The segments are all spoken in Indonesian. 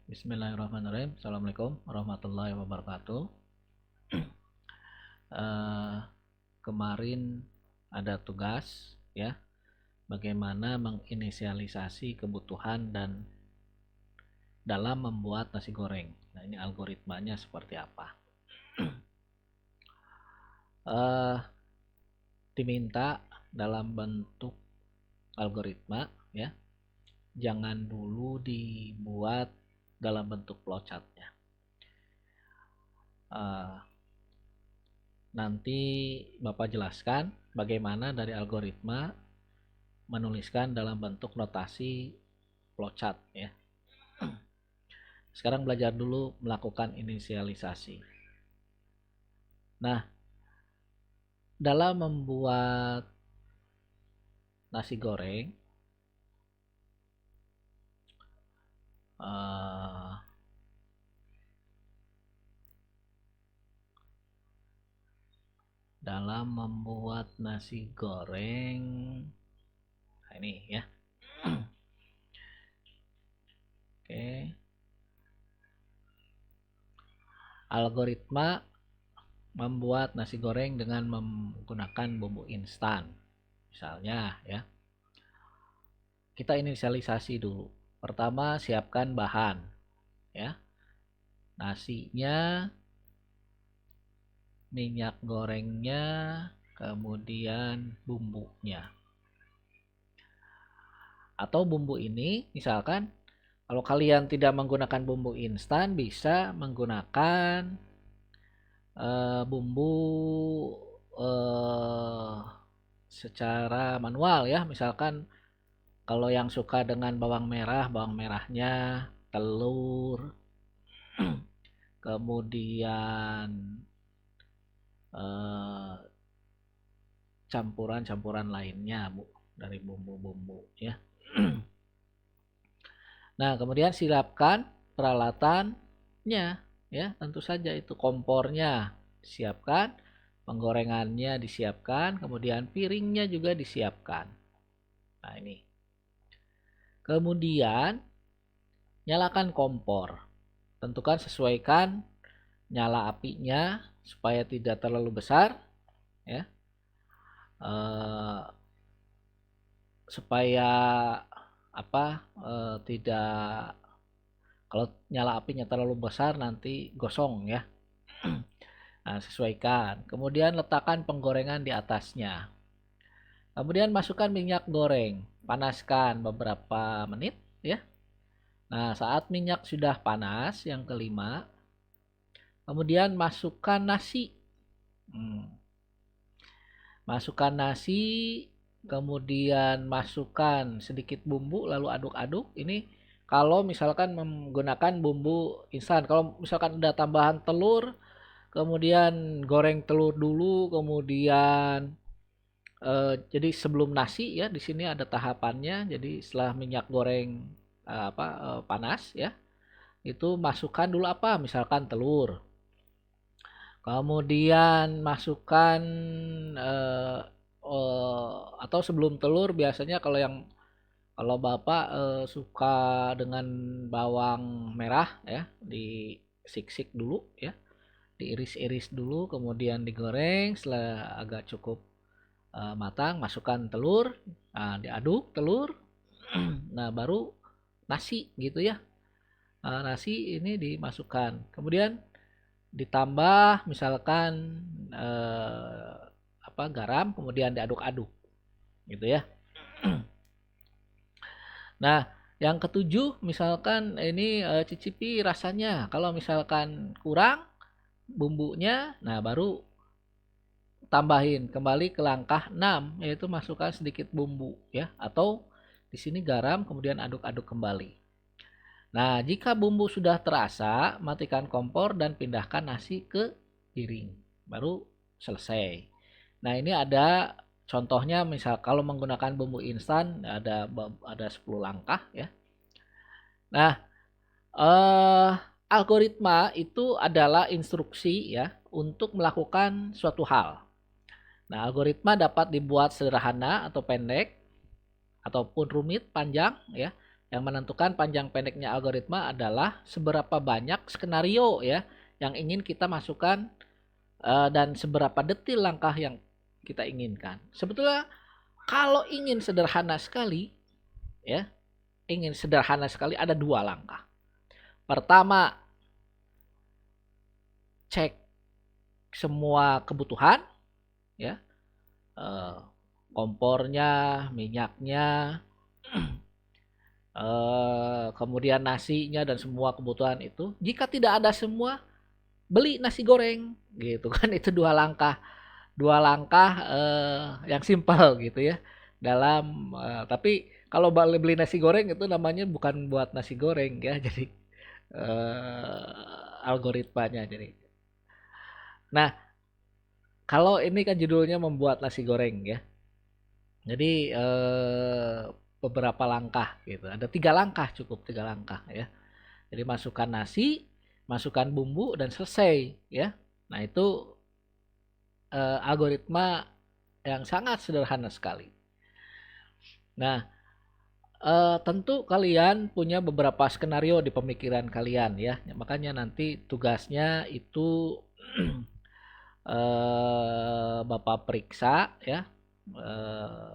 Bismillahirrahmanirrahim. Assalamualaikum warahmatullahi wabarakatuh. Kemarin ada tugas ya, bagaimana menginisialisasi kebutuhan dan dalam membuat nasi goreng. Nah, ini algoritmanya seperti apa? Diminta dalam bentuk algoritma ya, jangan dulu dibuat dalam bentuk flowchartnya. Nanti Bapak jelaskan bagaimana dari algoritma menuliskan dalam bentuk notasi flowchart ya. Sekarang belajar dulu melakukan inisialisasi. Nah, dalam membuat nasi goreng nah ini ya. Oke. Algoritma membuat nasi goreng dengan menggunakan bumbu instan. Misalnya ya. Kita inisialisasi dulu. Pertama, siapkan bahan ya. Nasinya, minyak gorengnya, kemudian bumbunya. Atau bumbu ini misalkan kalau kalian tidak menggunakan bumbu instan, bisa menggunakan bumbu secara manual ya. Misalkan kalau yang suka dengan bawang merah, bawang merahnya, telur, kemudian campuran-campuran lainnya dari bumbu-bumbu ya. Nah, kemudian siapkan peralatannya ya, tentu saja itu kompornya disiapkan, penggorengannya disiapkan, kemudian piringnya juga disiapkan. Nah, ini. Kemudian nyalakan kompor. Tentukan sesuaikan nyala apinya supaya tidak terlalu besar ya. Supaya tidak, kalau nyala apinya terlalu besar nanti gosong ya. Nah, sesuaikan. Kemudian letakkan penggorengan di atasnya. Kemudian masukkan minyak goreng, panaskan beberapa menit ya. Nah, saat minyak sudah panas, yang kelima, kemudian masukkan nasi. Masukkan nasi, kemudian masukkan sedikit bumbu, lalu aduk-aduk. Ini kalau misalkan menggunakan bumbu instan. Kalau misalkan ada tambahan telur, kemudian goreng telur dulu, kemudian jadi sebelum nasi ya, di sini ada tahapannya. Jadi setelah minyak goreng panas ya, itu masukkan dulu misalkan telur. Kemudian masukkan atau sebelum telur biasanya kalau Bapak suka dengan bawang merah ya, disik-sik dulu ya, diiris-iris dulu, kemudian digoreng. Setelah agak cukup matang, masukkan telur, nah, diaduk telur. Nah, baru nasi gitu ya. Nasi ini dimasukkan, kemudian ditambah misalkan garam, kemudian diaduk-aduk gitu ya. Nah, yang ketujuh misalkan ini cicipi rasanya. Kalau misalkan kurang bumbunya, nah baru tambahin kembali ke langkah 6, yaitu masukkan sedikit bumbu ya, atau di sini garam, kemudian aduk-aduk kembali. Nah, jika bumbu sudah terasa, matikan kompor dan pindahkan nasi ke piring. Baru selesai. Nah, ini ada contohnya, misal kalau menggunakan bumbu instan ada 10 langkah ya. Nah, algoritma itu adalah instruksi ya untuk melakukan suatu hal. Nah, algoritma dapat dibuat sederhana atau pendek ataupun rumit, panjang ya. Yang menentukan panjang pendeknya algoritma adalah seberapa banyak skenario ya yang ingin kita masukkan dan seberapa detil langkah yang kita inginkan. Sebetulnya kalau ingin sederhana sekali ya, ada 2 langkah. Pertama, cek semua kebutuhan ya, kompornya, minyaknya, kemudian nasinya dan semua kebutuhan itu. Jika tidak ada semua, beli nasi goreng gitu kan. Itu 2 langkah yang simpel gitu ya. Tapi kalau beli nasi goreng itu namanya bukan buat nasi goreng ya, jadi algoritmanya jadi. Nah, kalau ini kan judulnya membuat nasi goreng ya. Jadi beberapa langkah gitu. Ada 3 langkah, cukup 3 langkah ya. Jadi masukkan nasi, masukkan bumbu dan selesai ya. Nah, itu algoritma yang sangat sederhana sekali. Nah, tentu kalian punya beberapa skenario di pemikiran kalian ya. Makanya nanti tugasnya itu Bapak periksa ya.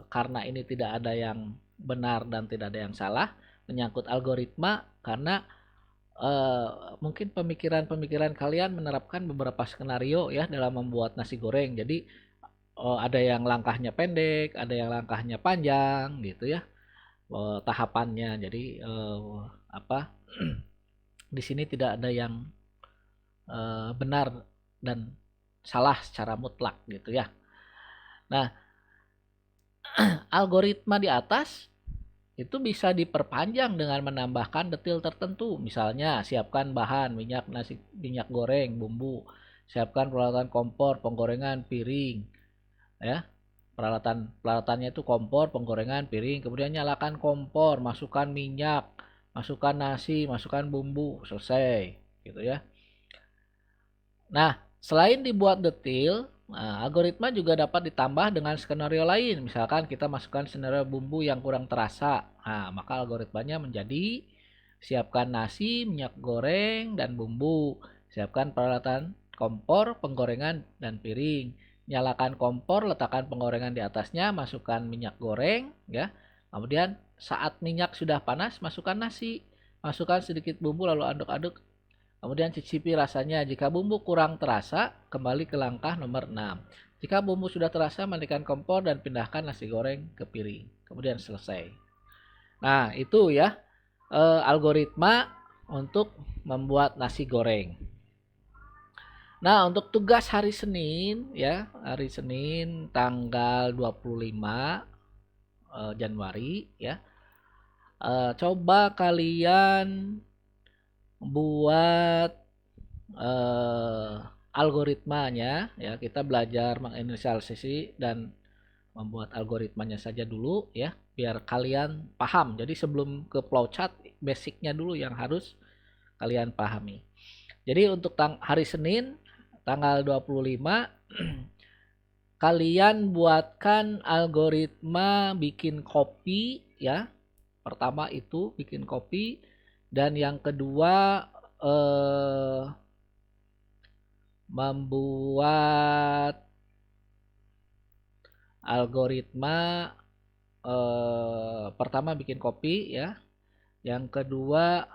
Karena ini tidak ada yang benar dan tidak ada yang salah menyangkut algoritma, karena mungkin pemikiran-pemikiran kalian menerapkan beberapa skenario ya dalam membuat nasi goreng. Jadi ada yang langkahnya pendek, ada yang langkahnya panjang gitu ya, tahapannya. Jadi di sini tidak ada yang benar dan salah secara mutlak gitu ya. Nah, algoritma di atas itu bisa diperpanjang dengan menambahkan detil tertentu. Misalnya, siapkan bahan minyak goreng, bumbu, siapkan peralatan kompor, penggorengan, piring, ya. Peralatannya itu kompor, penggorengan, piring, kemudian nyalakan kompor, masukkan minyak, masukkan nasi, masukkan bumbu, selesai, gitu ya. Nah, selain dibuat detil, algoritma juga dapat ditambah dengan skenario lain. Misalkan kita masukkan skenario bumbu yang kurang terasa. Nah, maka algoritmanya menjadi siapkan nasi, minyak goreng, dan bumbu. Siapkan peralatan kompor, penggorengan, dan piring. Nyalakan kompor, letakkan penggorengan di atasnya, masukkan minyak goreng, ya. Kemudian saat minyak sudah panas, masukkan nasi. Masukkan sedikit bumbu lalu aduk-aduk. Kemudian cicipi rasanya. Jika bumbu kurang terasa, kembali ke langkah nomor 6. Jika bumbu sudah terasa, matikan kompor dan pindahkan nasi goreng ke piring. Kemudian selesai. Nah, itu ya algoritma untuk membuat nasi goreng. Nah, untuk tugas hari Senin ya, hari Senin tanggal 25 Januari ya. Coba kalian buat algoritmanya ya. Kita belajar menginisialisasi dan membuat algoritmanya saja dulu ya, biar kalian paham. Jadi sebelum ke flowchart, basicnya dulu yang harus kalian pahami. Jadi untuk hari Senin tanggal 25 kalian buatkan algoritma bikin kopi ya. Pertama itu bikin kopi, dan yang kedua membuat algoritma pertama bikin kopi ya. Yang kedua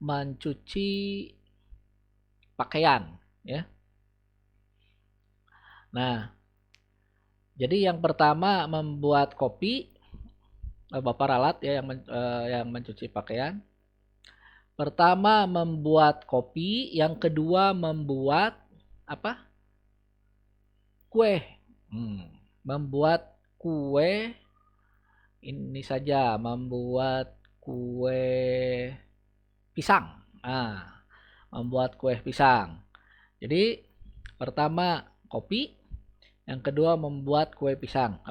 mencuci pakaian ya. Nah, jadi yang pertama membuat kopi, Bapak ralat ya yang mencuci pakaian. Pertama membuat kopi, yang kedua membuat apa? Kue. Membuat kue ini saja, membuat kue pisang. Nah, membuat kue pisang. Jadi pertama kopi, yang kedua membuat kue pisang.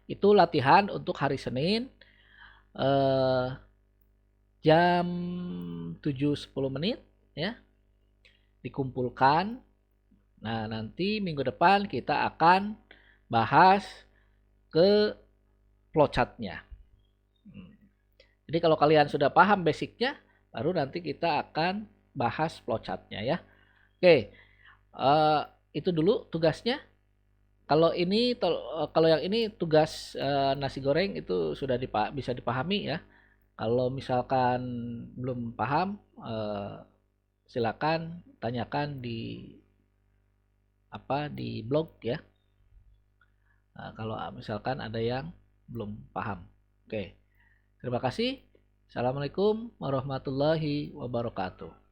Itu latihan untuk hari Senin jam 7.10 ya. Dikumpulkan. Nah, nanti minggu depan kita akan bahas ke flowchart-nya. Jadi kalau kalian sudah paham basicnya, baru nanti kita akan bahas flowchart-nya ya. Oke, itu dulu tugasnya. Kalau yang ini tugas nasi goreng itu sudah bisa dipahami ya. Kalau misalkan belum paham, silakan tanyakan di blog ya. Kalau misalkan ada yang belum paham. Oke. Terima kasih. Assalamualaikum warahmatullahi wabarakatuh.